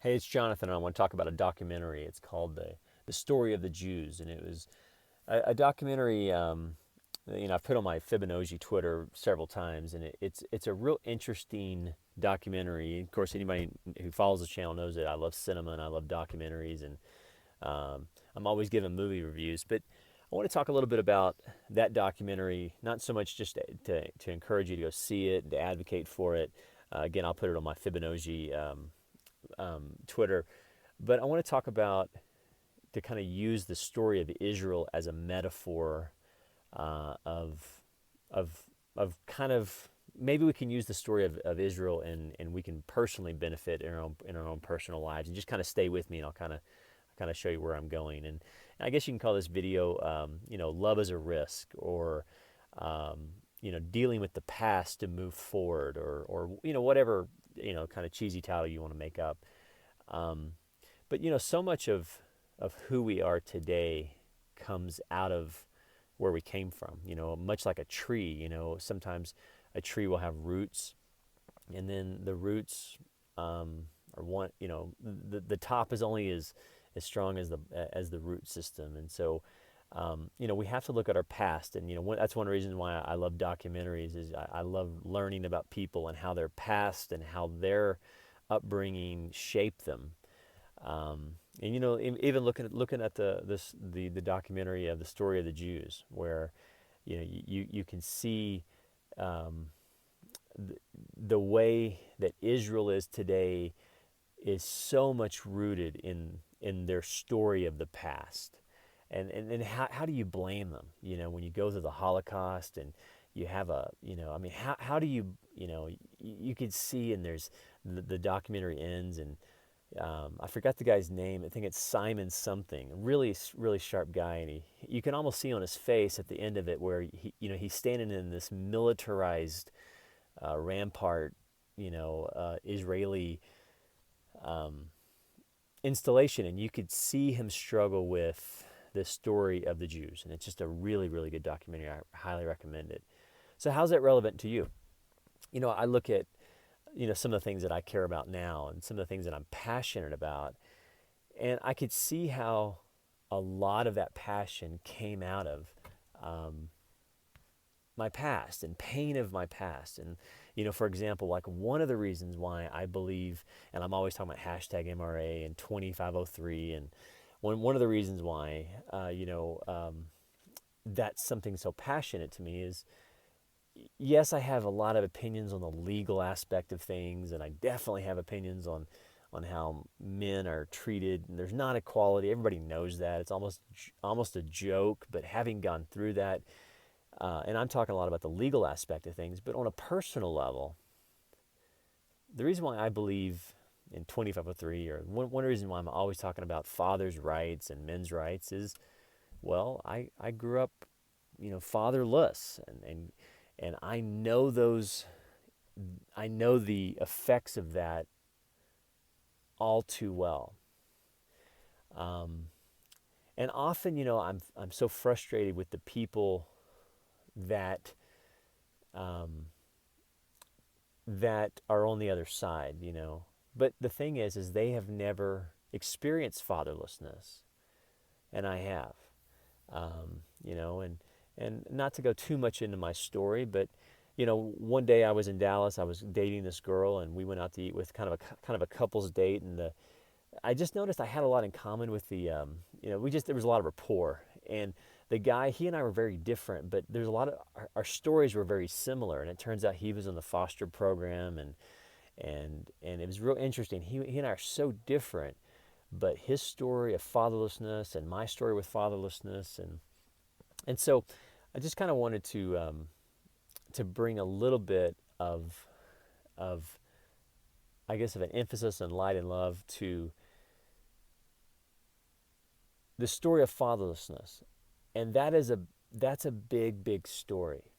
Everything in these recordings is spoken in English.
Hey, it's Jonathan, and I want to talk about a documentary. It's called The Story of the Jews, and it was a documentary. I've put on my Fibonojji Twitter several times, and it's a real interesting documentary. Of course, anybody who follows the channel knows that I love cinema and I love documentaries, and I'm always giving movie reviews. But I want to talk a little bit about that documentary, not so much just to encourage you to go see it and to advocate for it. Again, I'll put it on my Fibonojji Twitter. But I want to talk about to kind of use the story of Israel as a metaphor of of kind of maybe we can use the story of Israel and we can personally benefit in our own personal lives, and just kind of stay with me and I'll kind of show you where I'm going. And I guess you can call this video love as a risk, or dealing with the past to move forward, or whatever kind of cheesy title you want to make up. But so much of who we are today comes out of where we came from. Much like a tree. Sometimes a tree will have roots, and then the roots are one. The top is only as strong as the root system, and so. We have to look at our past, and that's one reason why I love documentaries. Is I love learning about people and how their past and how their upbringing shaped them. And even looking at the documentary of The Story of the Jews, where you can see the way that Israel is today is so much rooted in their story of the past. And how do you blame them? When you go through the Holocaust and you have how do you could see, and there's the documentary ends, and I forgot the guy's name. I think it's Simon something. Really, really sharp guy, and you can almost see on his face at the end of it where he's standing in this militarized rampart, Israeli installation, and you could see him struggle with the story of the Jews. And it's just a really, really good documentary. I highly recommend it. So how's that relevant to you? I look at some of the things that I care about now and some of the things that I'm passionate about, and I could see how a lot of that passion came out of my past and pain of my past. And for example, like one of the reasons why I believe, and I'm always talking about hashtag MRA and 2503, and one of the reasons why that's something so passionate to me is, yes, I have a lot of opinions on the legal aspect of things, and I definitely have opinions on how men are treated, and there's not equality. Everybody knows that. It's almost a joke, but having gone through that, and I'm talking a lot about the legal aspect of things, but on a personal level, the reason why I believe in 2503, or one reason why I'm always talking about fathers' rights and men's rights is, well, I grew up, fatherless, and I know the effects of that all too well. And often, I'm so frustrated with the people that that are on the other side, But the thing is they have never experienced fatherlessness, and I have. And not to go too much into my story, but one day I was in Dallas. I was dating this girl, and we went out to eat with kind of a couple's date, and I just noticed I had a lot in common with there was a lot of rapport, and the guy, he and I were very different, but there's a lot of our stories were very similar, and it turns out he was in the foster program, and it was real interesting. He and I are so different, but his story of fatherlessness and my story with fatherlessness, and so I just kind of wanted to bring a little bit of I guess of an emphasis on light and love to the story of fatherlessness. And that's a big story.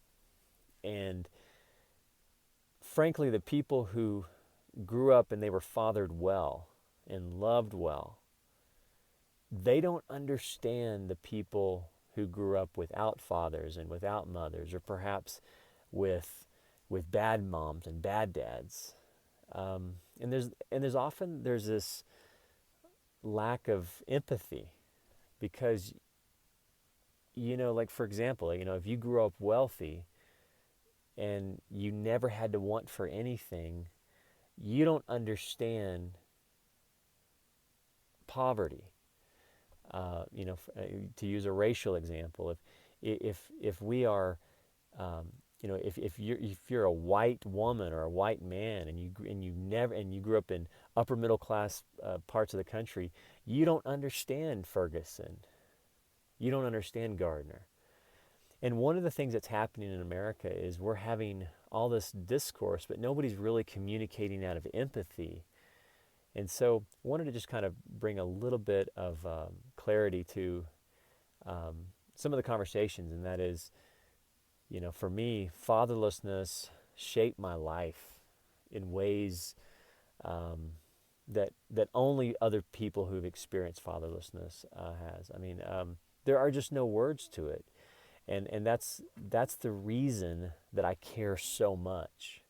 And frankly, the people who grew up and they were fathered well and loved well, they don't understand the people who grew up without fathers and without mothers, or perhaps with bad moms and bad dads. And there's often this lack of empathy because, like for example, if you grew up wealthy and you never had to want for anything, you don't understand poverty. To use a racial example, if we are, if you're a white woman or a white man and you grew up in upper middle class parts of the country, you don't understand Ferguson. You don't understand Gardner. And one of the things that's happening in America is we're having all this discourse, but nobody's really communicating out of empathy. And so I wanted to just kind of bring a little bit of clarity to some of the conversations, and that is, for me, fatherlessness shaped my life in ways that only other people who've experienced fatherlessness has. I mean, there are just no words to it, and that's the reason that I care so much.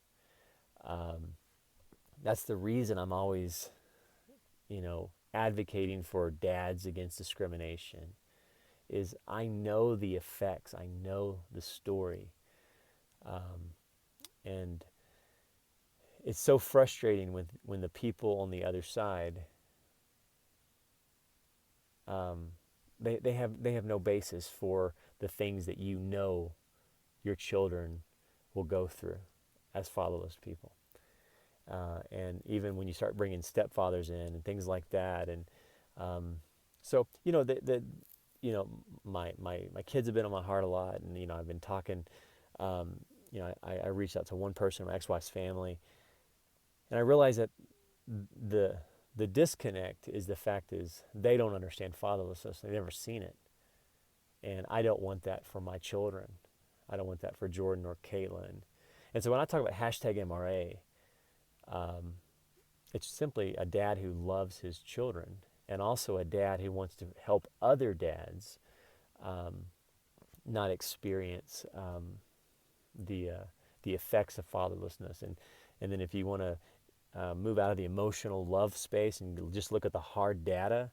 That's the reason I'm always, advocating for dads against discrimination. Is I know the effects, I know the story, and it's so frustrating when the people on the other side, they have no basis for the things that your children will go through as fatherless people. And even when you start bringing stepfathers in and things like that, and so my kids have been on my heart a lot, and I've been talking. I reached out to one person in my ex-wife's family, and I realized that the disconnect is the fact is they don't understand fatherlessness. They've never seen it, and I don't want that for my children. I don't want that for Jordan or Caitlin. And so when I talk about #MRA, it's simply a dad who loves his children, and also a dad who wants to help other dads not experience the effects of fatherlessness. And then if you want to move out of the emotional love space and just look at the hard data,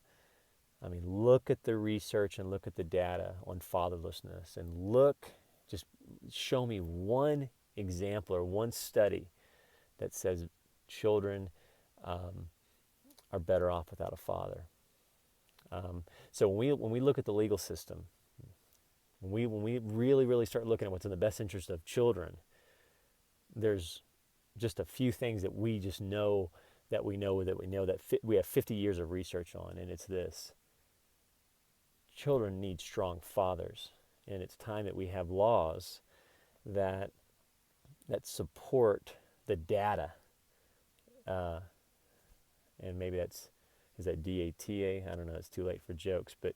I mean, look at the research and look at the data on fatherlessness, and just show me one example or one study that says children are better off without a father. So when we look at the legal system, when we really, really start looking at what's in the best interest of children, there's just a few things that we just know that we have 50 years of research on, and it's this: children need strong fathers, and it's time that we have laws that support the data. And maybe is that DATA? I don't know. It's too late for jokes, but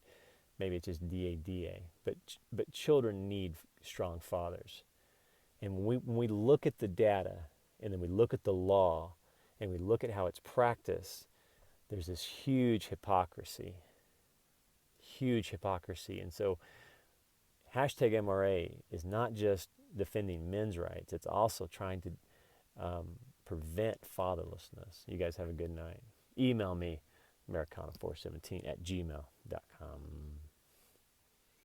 maybe it's just DADA. But children need strong fathers. And when we look at the data, and then we look at the law, and we look at how it's practiced, there's this huge hypocrisy. And so #MRA is not just defending men's rights. It's also trying to prevent fatherlessness. You guys have a good night. Email me, Americana417 @gmail.com.